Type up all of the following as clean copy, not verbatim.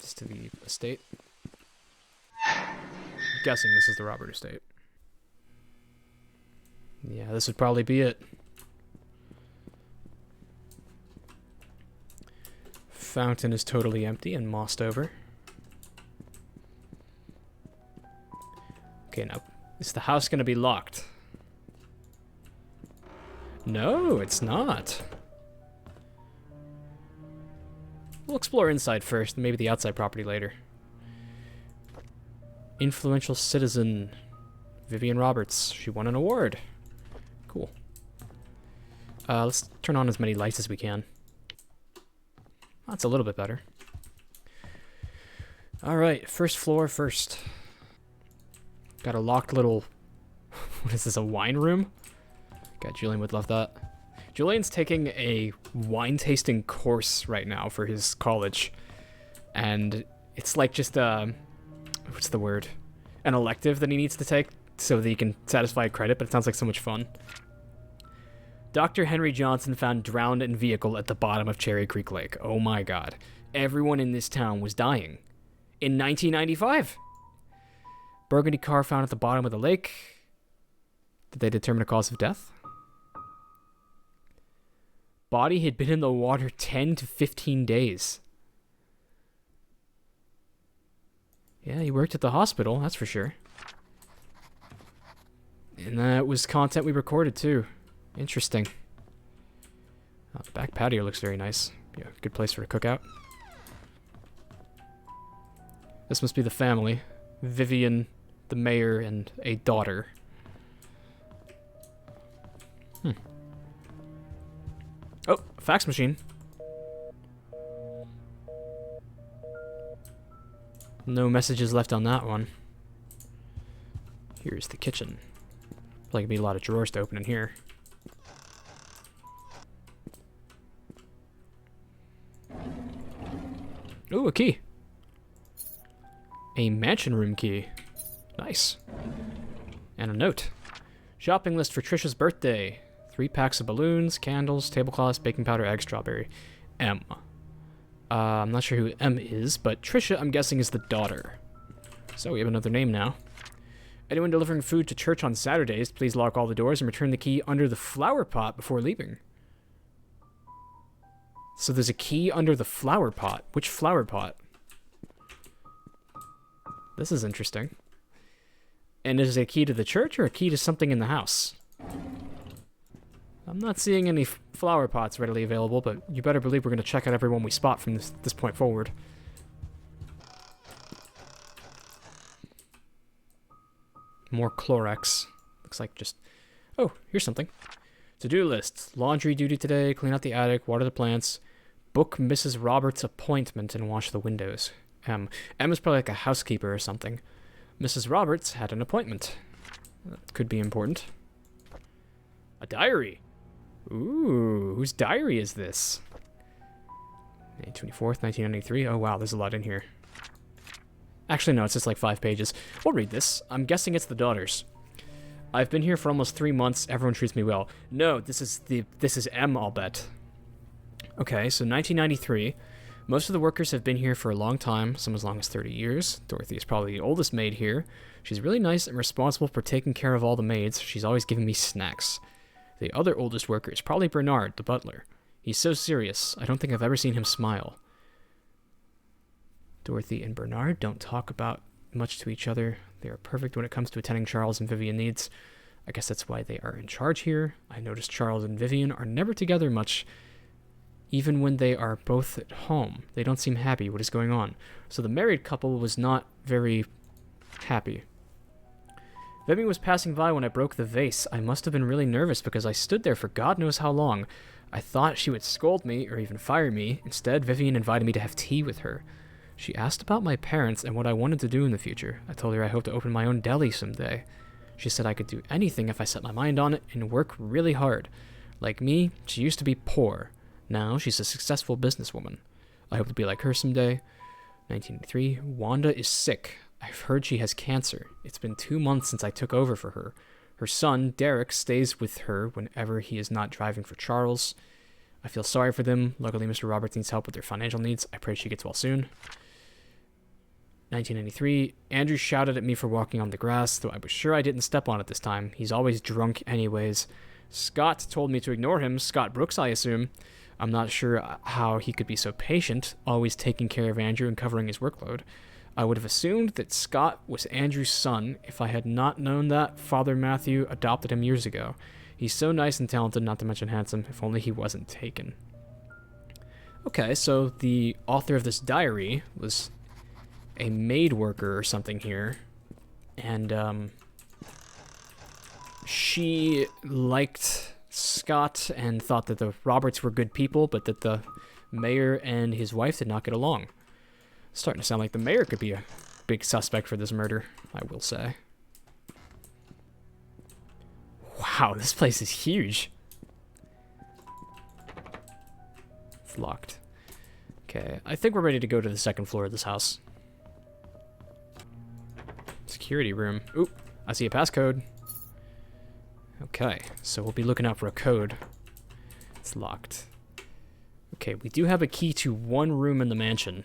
access to the estate. I'm guessing this is the Robert estate. Yeah, this would probably be it. Fountain is totally empty and mossed over. Okay, now, is the house going to be locked? No, it's not. We'll explore inside first, and maybe the outside property later. Influential citizen, Vivian Roberts. She won an award. Cool. Let's turn on as many lights as we can. That's a little bit better. Alright, first floor first. Got a locked little... What is this, a wine room? God, Julian would love that. Julian's taking a wine tasting course right now for his college. And it's like just what's the word? An elective that he needs to take so that he can satisfy credit, but it sounds like so much fun. Dr. Henry Johnson found drowned in vehicle at the bottom of Cherry Creek Lake. Oh my god. Everyone in this town was dying. In 1995. Burgundy car found at the bottom of the lake. Did they determine a cause of death? Body had been in the water 10 to 15 days. Yeah, he worked at the hospital, that's for sure. And that was content we recorded too. Interesting. Oh, the back patio looks very nice. Yeah, good place for a cookout. This must be the family. Vivian, the mayor, and a daughter. Oh, fax machine. No messages left on that one. Here's the kitchen. Like it'd be a lot of drawers to open in here. Ooh, a key. A mansion room key. Nice. And a note. Shopping list for Trisha's birthday. 3 packs of balloons, candles, tablecloths, baking powder, egg, strawberry. M. I'm not sure who M is, but Trisha, I'm guessing, is the daughter. So we have another name now. Anyone delivering food to church on Saturdays, please lock all the doors and return the key under the flower pot before leaving. So there's a key under the flower pot. Which flower pot? This is interesting. And is it a key to the church or a key to something in the house? I'm not seeing any flower pots readily available, but you better believe we're going to check out everyone we spot from this point forward. More Clorox. Looks like just... Oh, here's something. To-do list. Laundry duty today, clean out the attic, water the plants, book Mrs. Roberts' appointment, and wash the windows. M is probably like a housekeeper or something. Mrs. Roberts had an appointment. That could be important. A diary. Ooh, whose diary is this? May 24th, 1993. Oh, wow, there's a lot in here. Actually, no, it's just like 5 pages. We'll read this. I'm guessing it's the daughter's. I've been here for almost 3 months. Everyone treats me well. No, this is M, I'll bet. Okay, so 1993. Most of the workers have been here for a long time, some as long as 30 years. Dorothy is probably the oldest maid here. She's really nice and responsible for taking care of all the maids. She's always giving me snacks. The other oldest worker is probably Bernard, the butler. He's so serious. I don't think I've ever seen him smile. Dorothy and Bernard don't talk about much to each other. They are perfect when it comes to attending Charles and Vivian needs. I guess that's why they are in charge here. I noticed Charles and Vivian are never together much. Even when they are both at home, they don't seem happy what is going on. So the married couple was not very happy. Vivian was passing by when I broke the vase. I must have been really nervous because I stood there for God knows how long. I thought she would scold me or even fire me. Instead, Vivian invited me to have tea with her. She asked about my parents and what I wanted to do in the future. I told her I hope to open my own deli someday. She said I could do anything if I set my mind on it and work really hard. Like me, she used to be poor. Now she's a successful businesswoman. I hope to be like her someday. 1983. Wanda is sick. I've heard she has cancer. It's been 2 months since I took over for her. Her son, Derek, stays with her whenever he is not driving for Charles. I feel sorry for them. Luckily, Mr. Roberts needs help with their financial needs. I pray she gets well soon. 1993, Andrew shouted at me for walking on the grass, though I was sure I didn't step on it this time. He's always drunk anyways. Scott told me to ignore him. Scott Brooks, I assume. I'm not sure how he could be so patient, always taking care of Andrew and covering his workload. I would have assumed that Scott was Andrew's son if I had not known that Father Matthew adopted him years ago. He's so nice and talented, not to mention handsome, if only he wasn't taken. Okay, so the author of this diary was a maid worker or something here, and she liked Scott and thought that the Roberts were good people, but that the mayor and his wife did not get along. It's starting to sound like the mayor could be a big suspect for this murder, I will say. Wow, this place is huge. It's locked. Okay, I think we're ready to go to the second floor of this house. Security room. Oop, I see a passcode. Okay, so we'll be looking out for a code. It's locked. Okay, we do have a key to one room in the mansion.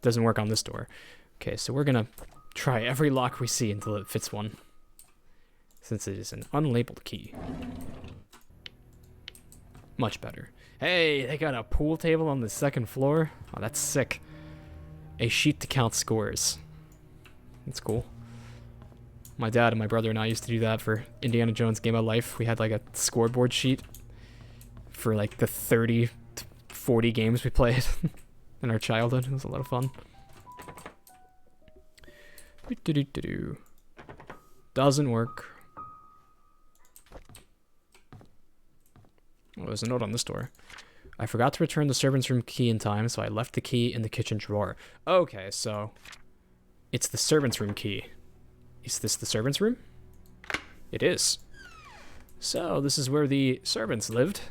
Doesn't work on this door. Okay, so we're gonna try every lock we see until it fits one, since it is an unlabeled key. Much better. Hey, they got a pool table on the second floor. Oh, that's sick. A sheet to count scores. That's cool. My dad and my brother and I used to do that for Indiana Jones Game of Life. We had like a scoreboard sheet for like the 30 to 40 games we played in our childhood. It was a lot of fun. Doesn't work. Oh, there's a note on this door. I forgot to return the servant's room key in time, so I left the key in the kitchen drawer. Okay, so it's the servant's room key. Is this the servant's room? It is. So this is where the servants lived.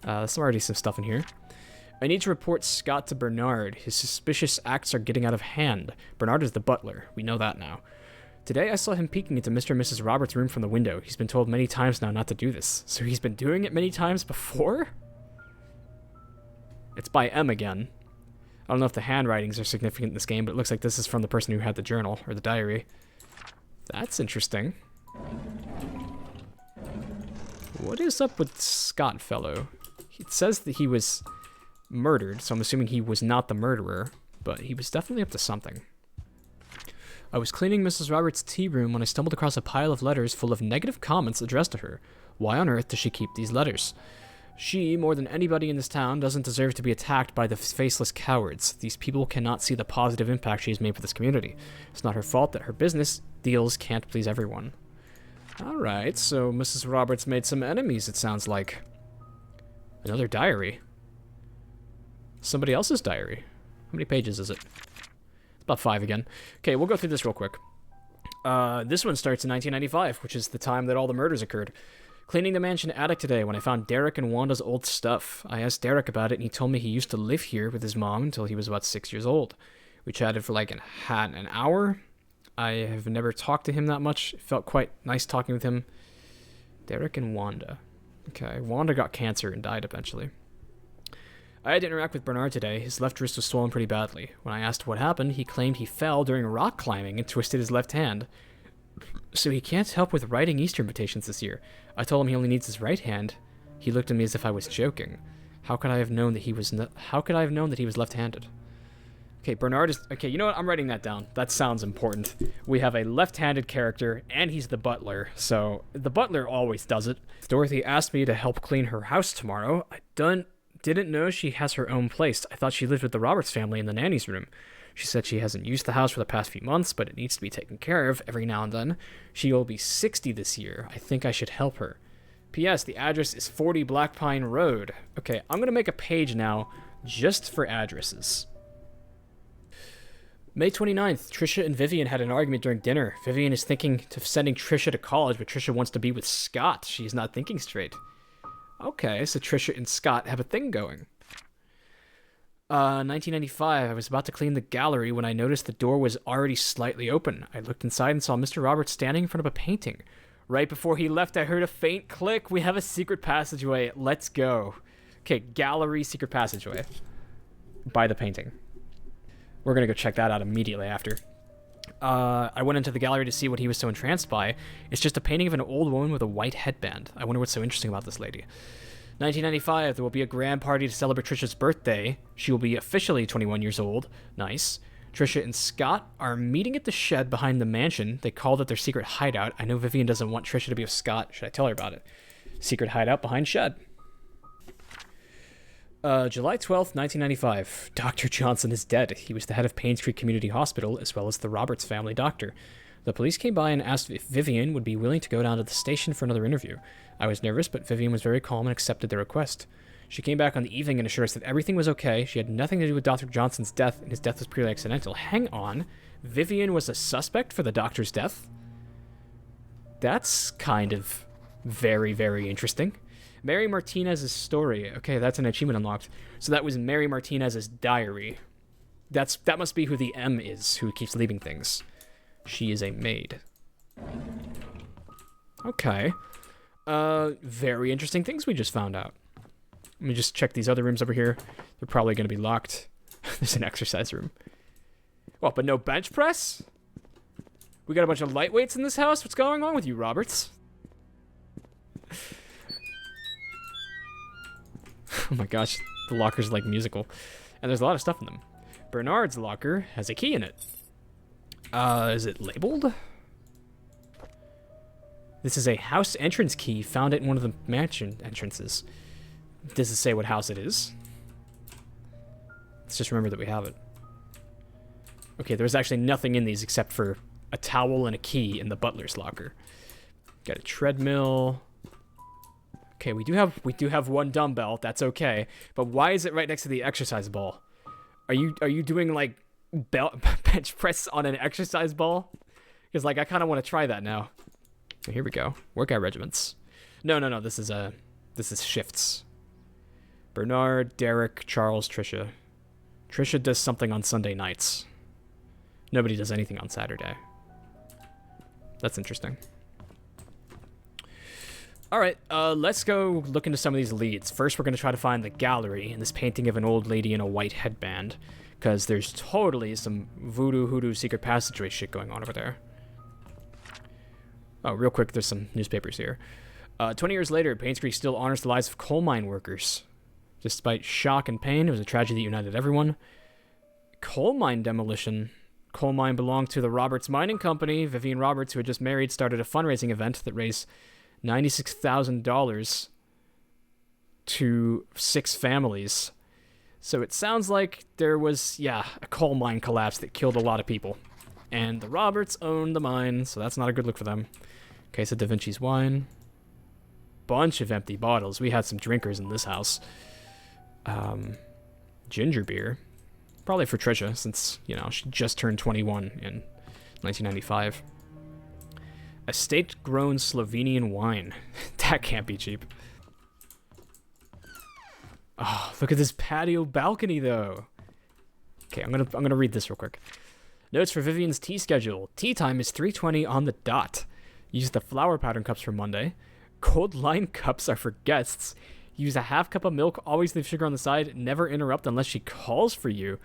There's already some stuff in here. I need to report Scott to Bernard. His suspicious acts are getting out of hand. Bernard is the butler. We know that now. Today I saw him peeking into Mr. and Mrs. Roberts' room from the window. He's been told many times now not to do this. So he's been doing it many times before? It's by M again. I don't know if the handwritings are significant in this game, but it looks like this is from the person who had the journal, or the diary. That's interesting. What is up with Scott fellow? It says that he was murdered, so I'm assuming he was not the murderer, but he was definitely up to something. I was cleaning Mrs. Roberts' tea room when I stumbled across a pile of letters full of negative comments addressed to her. Why on earth does she keep these letters? She, more than anybody in this town, doesn't deserve to be attacked by the faceless cowards. These people cannot see the positive impact she has made for this community. It's not her fault that her business deals can't please everyone. Alright, so Mrs. Roberts made some enemies, it sounds like. Another diary. Somebody else's diary. How many pages is it? It's about 5 again. Okay, we'll go through this real quick. This one starts in 1995, which is the time that all the murders occurred. Cleaning the mansion attic today when I found Derek and Wanda's old stuff. I asked Derek about it, and he told me he used to live here with his mom until he was about 6 years old. We chatted for like an hour. I have never talked to him that much. It felt quite nice talking with him. Derek and Wanda. Okay, Wanda got cancer and died eventually. I had to interact with Bernard today. His left wrist was swollen pretty badly. When I asked what happened, he claimed he fell during rock climbing and twisted his left hand. So he can't help with writing Easter invitations this year. I told him he only needs his right hand. He looked at me as if I was joking. How could I have known that he was left-handed? Okay, Bernard is... Okay, you know what? I'm writing that down. That sounds important. We have a left-handed character, and he's the butler. So, the butler always does it. Dorothy asked me to help clean her house tomorrow. I didn't know she has her own place. I thought she lived with the Roberts family in the nanny's room. She said she hasn't used the house for the past few months, but it needs to be taken care of every now and then. She will be 60 this year. I think I should help her. P.S. The address is 40 Black Pine Road. Okay, I'm going to make a page now just for addresses. May 29th, Trisha and Vivian had an argument during dinner. Vivian is thinking of sending Trisha to college, but Trisha wants to be with Scott. She's not thinking straight. Okay, so Trisha and Scott have a thing going. 1995, I was about to clean the gallery when I noticed the door was already slightly open. I looked inside and saw Mr. Roberts standing in front of a painting. Right before he left, I heard a faint click. We have a secret passageway. Let's go. Okay, gallery, secret passageway. by the painting. We're going to go check that out immediately after. I went into the gallery to see what he was so entranced by. It's just a painting of an old woman with a white headband. I wonder what's so interesting about this lady. 1995, there will be a grand party to celebrate Trisha's birthday. She will be officially 21 years old. Nice. Trisha and Scott are meeting at the shed behind the mansion. They called it their secret hideout. I know Vivian doesn't want Trisha to be with Scott. Should I tell her about it? Secret hideout behind shed. July 12th, 1995. Dr. Johnson is dead. He was the head of Painscreek Community Hospital, as well as the Roberts family doctor. The police came by and asked if Vivian would be willing to go down to the station for another interview. I was nervous, but Vivian was very calm and accepted the request. She came back on the evening and assured us that everything was okay. She had nothing to do with Dr. Johnson's death, and his death was purely accidental. Hang on. Vivian was a suspect for the doctor's death? That's kind of very, very interesting. Mary Martinez's story. Okay, that's an achievement unlocked. So that was Mary Martinez's diary. That must be who the M is, who keeps leaving things. She is a maid. Okay. Very interesting things we just found out. Let me just check these other rooms over here. They're probably going to be locked. There's an exercise room. What, but no bench press? We got a bunch of lightweights in this house? What's going on with you, Roberts? Oh my gosh, the locker's like musical. And there's a lot of stuff in them. Bernard's locker has a key in it. Is it labeled? This is a house entrance key found at one of the mansion entrances. Does it say what house it is? Let's just remember that we have it. Okay, there's actually nothing in these except for a towel and a key in the butler's locker. Got a treadmill. Okay, we do have one dumbbell. That's okay. But why is it right next to the exercise ball? Are you doing like bench press on an exercise ball? Because like I kind of want to try that now. Here we go. Workout regiments. No. This is shifts. Bernard, Derek, Charles, Trisha. Trisha does something on Sunday nights. Nobody does anything on Saturday. That's interesting. All right, let's go look into some of these leads. First, we're going to try to find the gallery and this painting of an old lady in a white headband, because there's totally some voodoo hoodoo secret passageway shit going on over there. Oh, real quick, there's some newspapers here. 20 years later, Painscreek still honors the lives of coal mine workers. Despite shock and pain, it was a tragedy that united everyone. Coal mine demolition. Coal mine belonged to the Roberts Mining Company. Vivian Roberts, who had just married, started a fundraising event that raised $96,000 to 6 families. So it sounds like there was, a coal mine collapse that killed a lot of people. And the Roberts owned the mine, so that's not a good look for them. Case of Da Vinci's wine. Bunch of empty bottles. We had some drinkers in this house. Ginger beer. Probably for Trisha, since, she just turned 21 in 1995. Estate-grown Slovenian wine. That can't be cheap. Oh, look at this patio balcony, though. Okay, I'm gonna read this real quick. Notes for Vivian's tea schedule. Tea time is 3:20 on the dot. Use the flower pattern cups for Monday. Cold line cups are for guests. Use a half cup of milk. Always leave sugar on the side. Never interrupt unless she calls for you.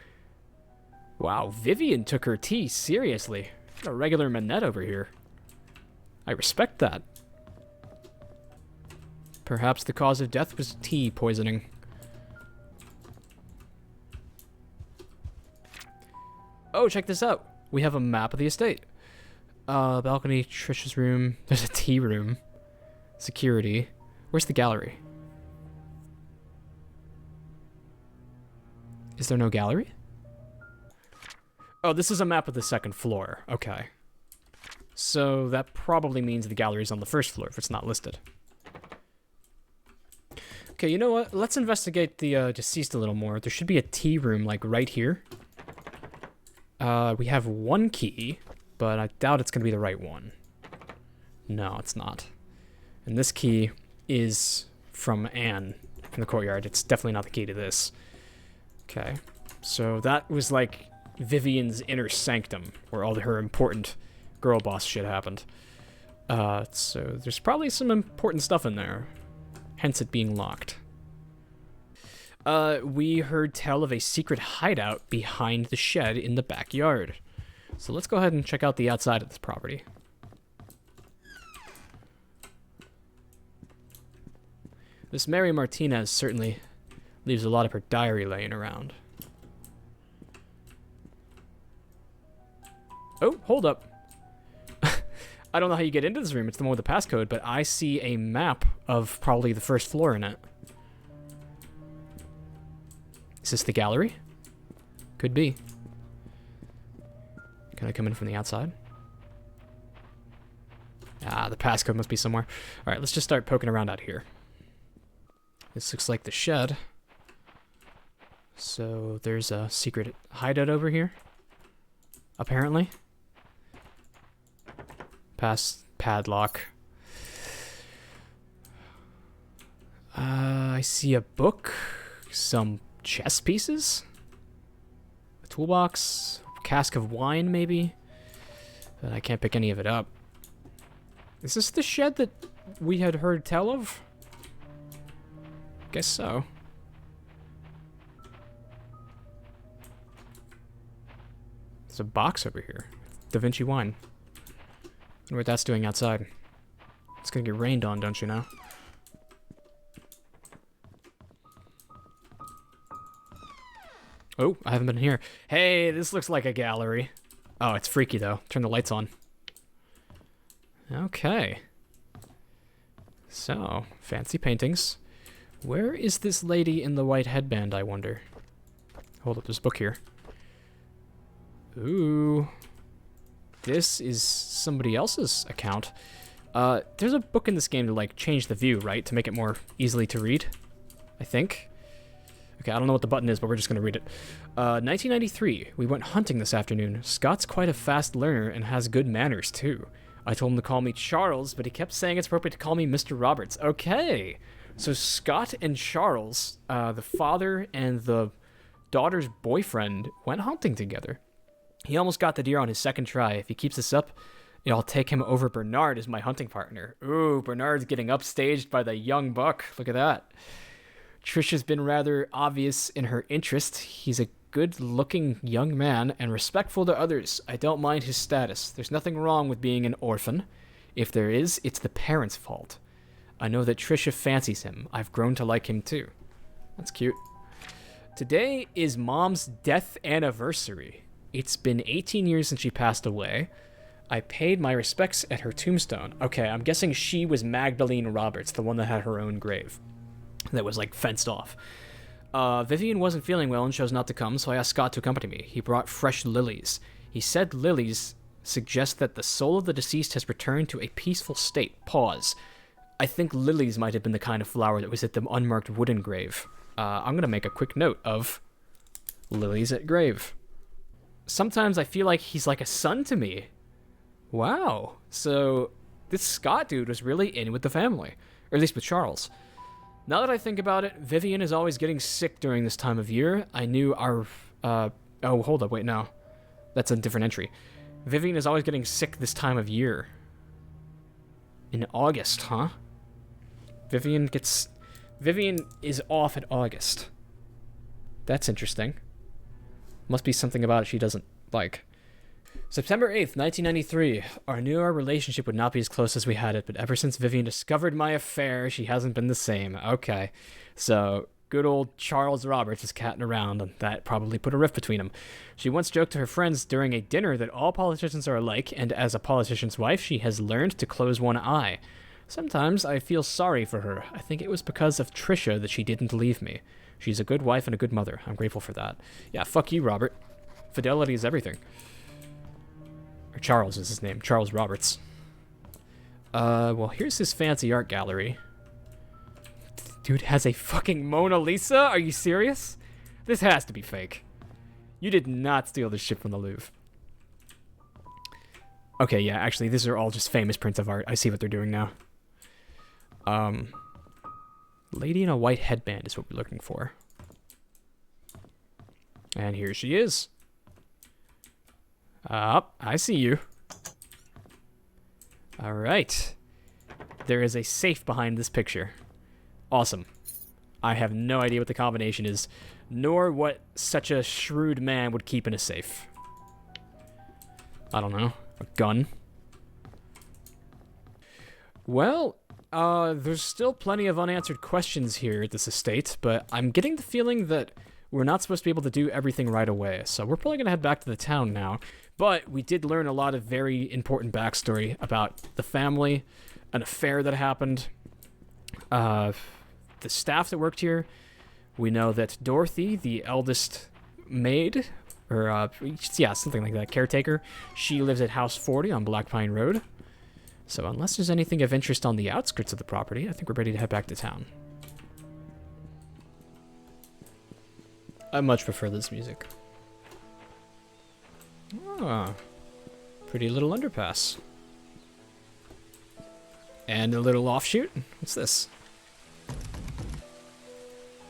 Wow, Vivian took her tea seriously. A regular manette over here. I respect that. Perhaps the cause of death was tea poisoning. Oh, check this out. We have a map of the estate. Balcony, Trisha's room. There's a tea room. Security. Where's the gallery? Is there no gallery? Oh, this is a map of the second floor. Okay. So that probably means the gallery's on the first floor if it's not listed. Okay, you know what? Let's investigate the deceased a little more. There should be a tea room, like, right here. We have one key, but I doubt it's going to be the right one. No, it's not. And this key is from Anne, from the courtyard. It's definitely not the key to this. Okay, so that was like Vivian's inner sanctum, where all her important girl boss shit happened. So there's probably some important stuff in there, hence it being locked. We heard tell of a secret hideout behind the shed in the backyard. So let's go ahead and check out the outside of this property. This Mary Martinez certainly leaves a lot of her diary laying around. Oh, hold up. I don't know how you get into this room. It's the one with the passcode, but I see a map of probably the first floor in it. Is this the gallery? Could be. Can I come in from the outside? Ah, the passcode must be somewhere. All right, let's just start poking around out here. This looks like the shed. So there's a secret hideout over here, apparently. Padlock. I see a book, some chess pieces, a toolbox, a cask of wine maybe, but I can't pick any of it up. Is this the shed that we had heard tell of? Guess so. There's a box over here. Da Vinci wine. I wonder what that's doing outside. It's gonna get rained on, don't you know? Oh, I haven't been here. Hey, this looks like a gallery. Oh, it's freaky though. Turn the lights on. Okay. So, fancy paintings. Where is this lady in the white headband, I wonder? Hold up, there's a book here. Ooh. This is somebody else's account. There's a book in this game to, like, change the view, right? To make it more easily to read, I think. Okay, I don't know what the button is, but we're just gonna read it. 1993. We went hunting this afternoon. Scott's quite a fast learner and has good manners, too. I told him to call me Charles, but he kept saying it's appropriate to call me Mr. Roberts. Okay. So Scott and Charles, the father and the daughter's boyfriend, went hunting together. He almost got the deer on his second try. If he keeps this up, I'll take him over Bernard as my hunting partner. Ooh, Bernard's getting upstaged by the young buck. Look at that. Trisha's been rather obvious in her interest. He's a good-looking young man and respectful to others. I don't mind his status. There's nothing wrong with being an orphan. If there is, it's the parents' fault. I know that Trisha fancies him. I've grown to like him too. That's cute. Today is Mom's death anniversary. It's been 18 years since she passed away. I paid my respects at her tombstone. Okay, I'm guessing she was Magdalene Roberts, the one that had her own grave. That was, like, fenced off. Vivian wasn't feeling well and chose not to come, so I asked Scott to accompany me. He brought fresh lilies. He said lilies suggest that the soul of the deceased has returned to a peaceful state. Pause. I think lilies might have been the kind of flower that was at the unmarked wooden grave. I'm going to make a quick note of lilies at grave. Sometimes I feel like he's like a son to me. Wow. So this Scott dude was really in with the family. Or at least with Charles. Now that I think about it, Vivian is always getting sick during this time of year. I knew our... oh, hold up. Wait, no. That's a different entry. Vivian is always getting sick this time of year. In August, huh? Vivian is off in August. That's interesting. Must be something about it she doesn't like. September 8th, 1993. I knew our relationship would not be as close as we had it, but ever since Vivian discovered my affair, she hasn't been the same. Okay. So, good old Charles Roberts is catting around, and that probably put a rift between them. She once joked to her friends during a dinner that all politicians are alike, and as a politician's wife, she has learned to close one eye. Sometimes I feel sorry for her. I think it was because of Trisha that she didn't leave me. She's a good wife and a good mother. I'm grateful for that. Yeah, fuck you, Robert. Fidelity is everything. Or Charles is his name. Charles Roberts. Well, here's his fancy art gallery. Dude has a fucking Mona Lisa? Are you serious? This has to be fake. You did not steal this shit from the Louvre. Okay, yeah, actually, these are all just famous prints of art. I see what they're doing now. Lady in a white headband is what we're looking for. And here she is. I see you. All right. There is a safe behind this picture. Awesome. I have no idea what the combination is, nor what such a shrewd man would keep in a safe. I don't know. A gun? Well, there's still plenty of unanswered questions here at this estate, but I'm getting the feeling that we're not supposed to be able to do everything right away, so we're probably going to head back to the town now. But we did learn a lot of very important backstory about the family, an affair that happened, the staff that worked here. We know that Dorothy, the eldest maid, or yeah, something like that, caretaker, she lives at House 40 on Black Pine Road. So unless there's anything of interest on the outskirts of the property, I think we're ready to head back to town. I much prefer this music. Ah, pretty little underpass. And a little offshoot. What's this?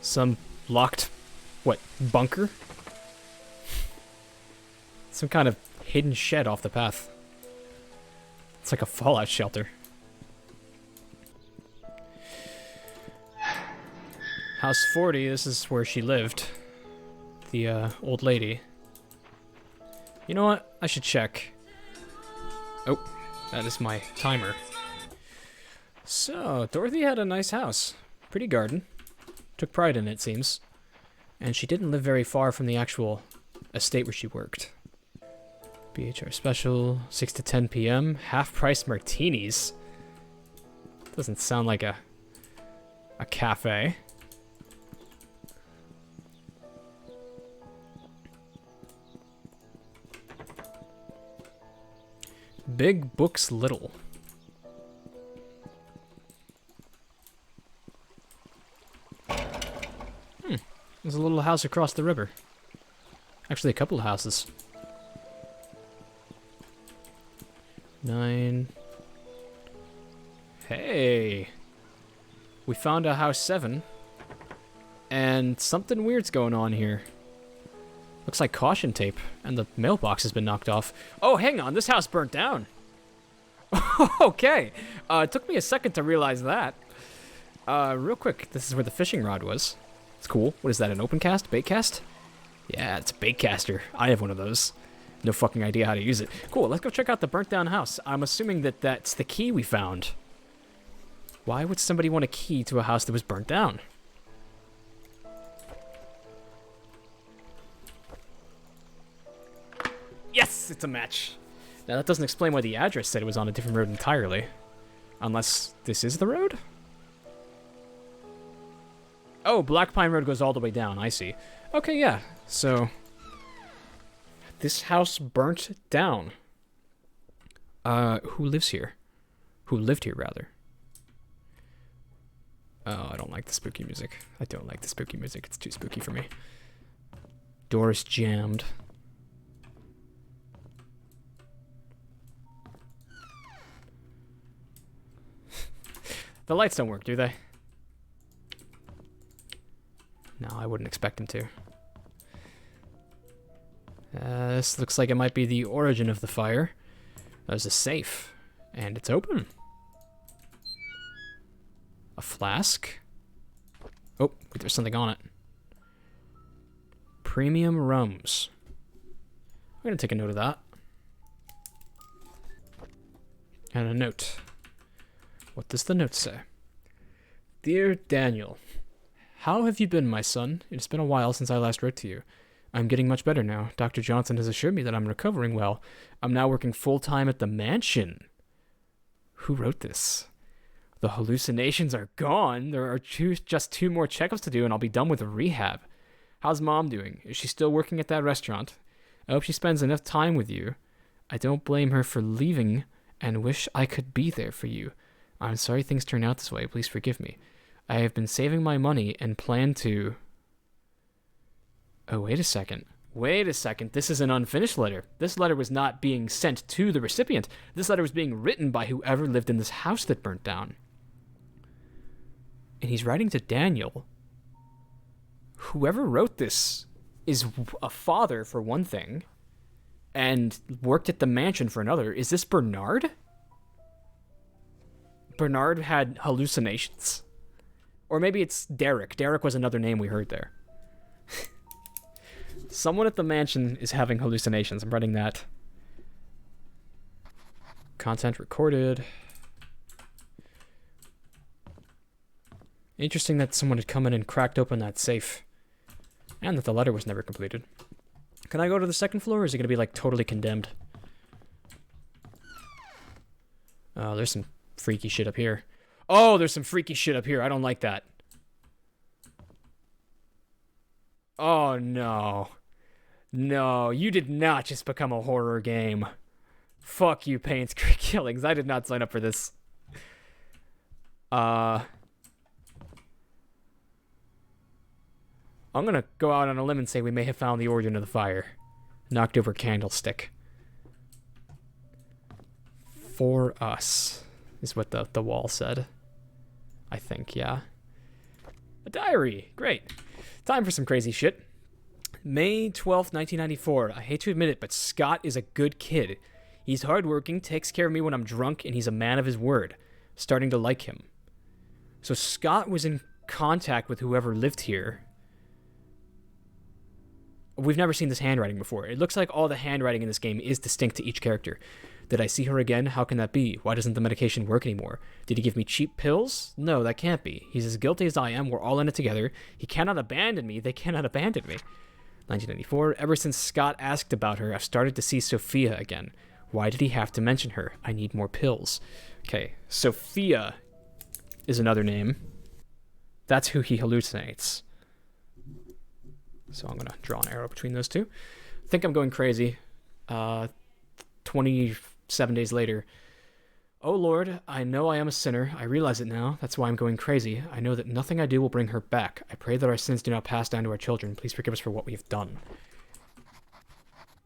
Some locked, what, bunker? Some kind of hidden shed off the path. It's like a fallout shelter. House 40, this is where she lived. The old lady. You know what? I should check. Oh, that is my timer. So, Dorothy had a nice house. Pretty garden. Took pride in it, it seems. And she didn't live very far from the actual estate where she worked. BHR special, 6 to 10 p.m. Half-price martinis. Doesn't sound like a cafe. Big books little. There's a little house across the river. Actually, a couple of houses. 9. Hey! We found a house 7. And something weird's going on here. Looks like caution tape, and the mailbox has been knocked off. Oh, hang on, this house burnt down. Okay. It took me a second to realize that. Real quick, this is where the fishing rod was. It's cool. What is that, an open cast? Bait cast? Yeah, it's a bait caster. I have one of those. No fucking idea how to use it. Cool, let's go check out the burnt down house. I'm assuming that that's the key we found. Why would somebody want a key to a house that was burnt down? Yes, it's a match. Now that doesn't explain why the address said it was on a different road entirely. Unless this is the road? Oh, Black Pine Road goes all the way down, I see. Okay, yeah, so this house burnt down. Who lives here? Who lived here, rather? Oh, I don't like the spooky music. I don't like the spooky music. It's too spooky for me. Door is jammed. The lights don't work, do they? No, I wouldn't expect them to. This looks like it might be the origin of the fire. There's a safe, and it's open. A flask. Oh, wait, there's something on it. Premium rums. I'm gonna take a note of that. And a note. What does the note say? Dear Daniel, how have you been, my son? It has been a while since I last wrote to you. I'm getting much better now. Dr. Johnson has assured me that I'm recovering well. I'm now working full-time at the mansion. Who wrote this? The hallucinations are gone. There are just 2 more checkups to do, and I'll be done with the rehab. How's Mom doing? Is she still working at that restaurant? I hope she spends enough time with you. I don't blame her for leaving and wish I could be there for you. I'm sorry things turned out this way. Please forgive me. I have been saving my money and plan to... Oh, wait a second. Wait a second. This is an unfinished letter. This letter was not being sent to the recipient. This letter was being written by whoever lived in this house that burnt down. And he's writing to Daniel. Whoever wrote this is a father, for one thing, and worked at the mansion for another. Is this Bernard? Bernard had hallucinations. Or maybe it's Derek. Derek was another name we heard there. Someone at the mansion is having hallucinations. I'm writing that. Content recorded. Interesting that someone had come in and cracked open that safe. And that the letter was never completed. Can I go to the second floor, or is it going to be, like, totally condemned? Oh, there's some freaky shit up here. Oh, there's some freaky shit up here. I don't like that. Oh, no. No, you did not just become a horror game. Fuck you, Painscreek Killings. I did not sign up for this. I'm gonna go out on a limb and say we may have found the origin of the fire. Knocked over candlestick. For us, is what the wall said. I think, yeah. A diary. Great. Time for some crazy shit. May 12th, 1994. I hate to admit it, but Scott is a good kid. He's hardworking, takes care of me when I'm drunk, and he's a man of his word. Starting to like him. So Scott was in contact with whoever lived here. We've never seen this handwriting before. It looks like all the handwriting in this game is distinct to each character. Did I see her again? How can that be? Why doesn't the medication work anymore? Did he give me cheap pills? No, that can't be. He's as guilty as I am. We're all in it together. He cannot abandon me. They cannot abandon me. 1994. Ever since Scott asked about her, I've started to see Sophia again. Why did he have to mention her? I need more pills. Okay, Sophia is another name. That's who he hallucinates. So I'm going to draw an arrow between those two. I think I'm going crazy. 27 days later. Oh Lord, I know I am a sinner. I realize it now. That's why I'm going crazy. I know that nothing I do will bring her back. I pray that our sins do not pass down to our children. Please forgive us for what we have done.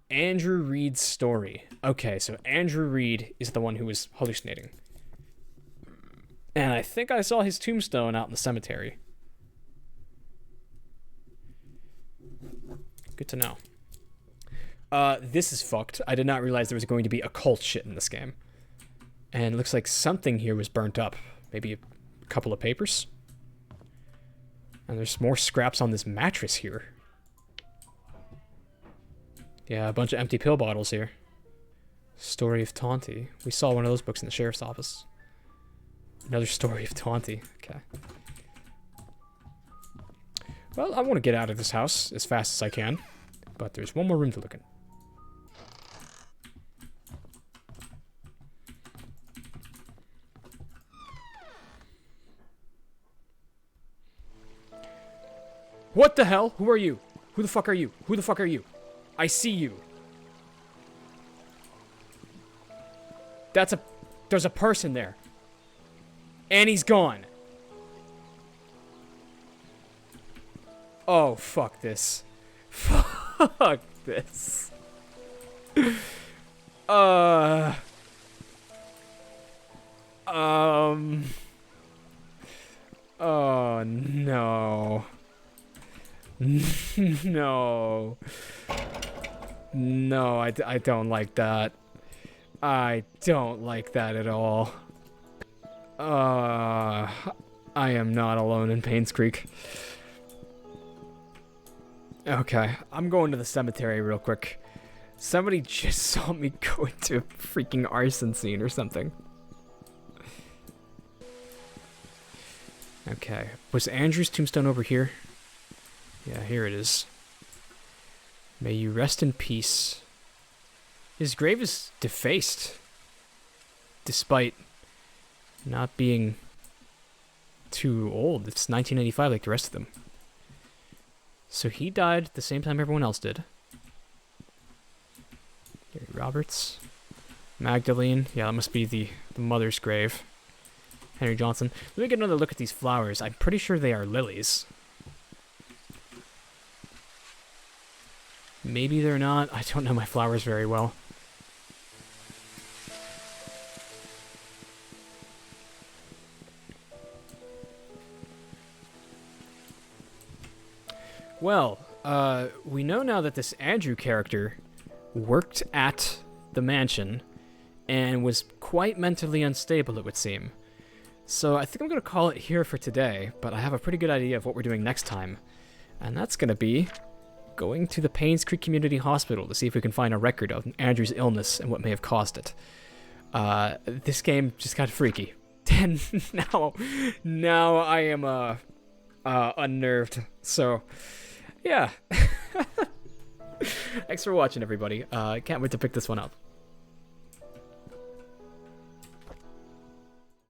Andrew Reed's story. Okay, so Andrew Reed is the one who was hallucinating. And I think I saw his tombstone out in the cemetery. Good to know. This is fucked. I did not realize there was going to be occult shit in this game. And it looks like something here was burnt up. Maybe a couple of papers. And there's more scraps on this mattress here. Yeah, a bunch of empty pill bottles here. Story of Taunty. We saw one of those books in the sheriff's office. Another Story of Taunty. Okay. Well, I want to get out of this house as fast as I can. But there's one more room to look in. What the hell? Who are you? Who the fuck are you? Who the fuck are you? I see you. There's a person there. And he's gone. Oh, fuck this. Fuck this. Oh, no. No. No, I don't like that. I don't like that at all. I am not alone in Painscreek. Okay, I'm going to the cemetery real quick. Somebody just saw me go into a freaking arson scene or something. Okay, was Andrew's tombstone over here? Yeah, here it is. May you rest in peace. His grave is defaced. Despite not being too old. It's 1985 like the rest of them. So he died at the same time everyone else did. Gary Roberts. Magdalene. Yeah, that must be the mother's grave. Henry Johnson. Let me get another look at these flowers. I'm pretty sure they are lilies. Maybe they're not. I don't know my flowers very well. Well, we know now that this Andrew character worked at the mansion and was quite mentally unstable, it would seem. So I think I'm going to call it here for today, but I have a pretty good idea of what we're doing next time. And that's going to be going to the Painscreek Community Hospital to see if we can find a record of Andrew's illness and what may have caused it. This game just got freaky. And now I am unnerved. So, yeah. Thanks for watching, everybody. I can't wait to pick this one up.